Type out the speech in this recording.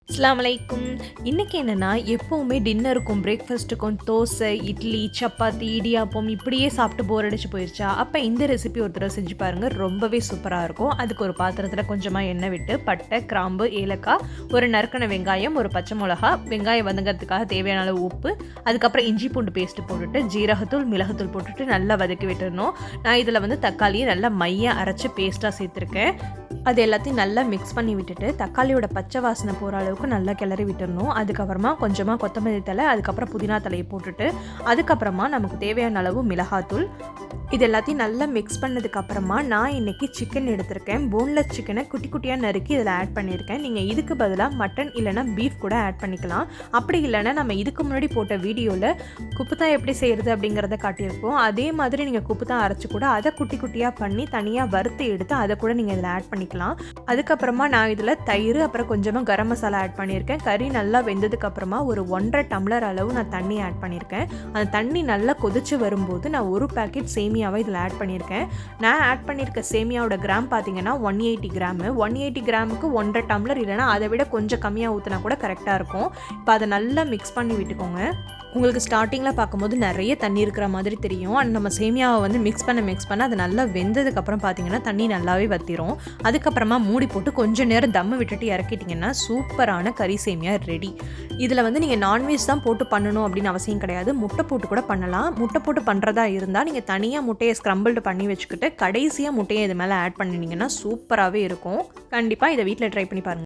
அஸ்ஸலாமு அலைக்கும். இன்னைக்கு என்னன்னா, எப்பவுமே டின்னருக்கும், பிரேக்ஃபாஸ்ட்டுக்கும் தோசை, இட்லி, சப்பாத்தி, இடியாப்பம் இப்படியே சாப்பிட்டு போர் அடிச்சு போயிருச்சா? அப்ப இந்த ரெசிபி ஒரு தடவ செஞ்சு பாருங்க. ரொம்பவே சூப்பரா இருக்கும். அதுக்கு ஒரு பாத்திரத்துல கொஞ்சமா எண்ணெய் விட்டு, பட்டை, கிராம்பு, ஏலக்காய், ஒரு நறுக்குன வெங்காயம், ஒரு பச்சை மிளகா, வெங்காயம் வதங்கறதுக்காக தேவையான அளவு உப்பு, அதுக்கப்புறம் இஞ்சி பூண்டு பேஸ்ட் போட்டுட்டு, ஜீரகத்தூள், மிளகுத்தூள் போட்டுட்டு நல்லா வதக்கி விட்டுறணும். நான் இதுல தக்காளியை நல்லா மைய அரைச்சு பேஸ்ட்டா சேர்த்துருக்கேன். அது எல்லாத்தையும் நல்லா மிக்ஸ் பண்ணி விட்டுட்டு, தக்காளியோட பச்சை வாசனை போகிற அளவுக்கு நல்லா கிளறி விட்டுறணும். அதுக்கப்புறமா கொஞ்சமாக கொத்தமல்லி தழை, அதுக்கப்புறம் புதினா தலையை போட்டுட்டு, அதுக்கப்புறமா நமக்கு தேவையான அளவு மிளகாத்தூள், இது எல்லாத்தையும் நல்லா மிக்ஸ் பண்ணதுக்கப்புறமா நான் இன்றைக்கி சிக்கன் எடுத்திருக்கேன். போன்லெஸ் சிக்கனை குட்டி குட்டியாக நறுக்கி இதில் ஆட் பண்ணியிருக்கேன். நீங்கள் இதுக்கு பதிலாக மட்டன் இல்லைனா பீஃப் கூட ஆட் பண்ணிக்கலாம். அப்படி இல்லைனா நம்ம இதுக்கு முன்னாடி போட்ட வீடியோவில் குப்புத்தான் எப்படி செய்கிறது அப்படிங்கிறத காட்டியிருப்போம். அதே மாதிரி நீங்கள் குப்புத்தான் அரைச்சி கூட அதை குட்டி குட்டியாக பண்ணி தனியாக வறுத்து எடுத்து அதை கூட நீங்கள் இதில் ஆட் பண்ணிக்கலாம். அதுக்கப்புறமா நான் இதில் தயிர், அப்புறம் கொஞ்சமாக கரம் மசாலா ஆட் பண்ணியிருக்கேன். கறி நல்லா வெந்ததுக்கப்புறமா ஒரு 1.5 டம்ளர் அளவு நான் தண்ணி ஆட் பண்ணியிருக்கேன். அந்த தண்ணி நல்லா கொதிச்சு வரும்போது நான் ஒரு பேக்கெட் சேமியாவை இதில் ஆட் பண்ணியிருக்கேன். நான் ஆட் பண்ணியிருக்க சேமியாவோட கிராம் பார்த்தீங்கன்னா 180 கிராமு. 180 கிராமுக்கு 1.5 டம்ளர் இல்லைனா அதை விட கொஞ்சம் கம்மியாக ஊற்றினா கூட கரெக்டாக இருக்கும். இப்போ அதை நல்லா மிக்ஸ் பண்ணி விட்டுக்கோங்க. உங்களுக்கு ஸ்டார்டிங்கில் பார்க்கும்போது நிறைய தண்ணி இருக்கிற மாதிரி தெரியும். அண்ட் நம்ம சேமியாவை மிக்ஸ் பண்ண அது நல்லா வெந்ததுக்கப்புறம் பார்த்தீங்கன்னா தண்ணி நல்லாவே வற்றிரும். அதுக்கப்புறமா மூடி போட்டு கொஞ்சம் நேரம் தம்மு விட்டுட்டு இறக்கிட்டிங்கன்னா சூப்பரான கறி சேமியா ரெடி. இதில் நீங்கள் நான்வெஜ் தான் போட்டு பண்ணணும் அப்படின்னு அவசியம் கிடையாது. முட்டை போட்டு கூட பண்ணலாம். முட்டை போட்டு பண்ணுறதா இருந்தால் நீங்கள் தனியாக முட்டையை ஸ்க்ரம்பிள்டு பண்ணி வச்சுக்கிட்டு கடைசியாக முட்டையை இது மேலே ஆட் பண்ணினீங்கன்னா சூப்பராகவே இருக்கும். கண்டிப்பாக இதை வீட்டில் ட்ரை பண்ணி பாருங்கள்.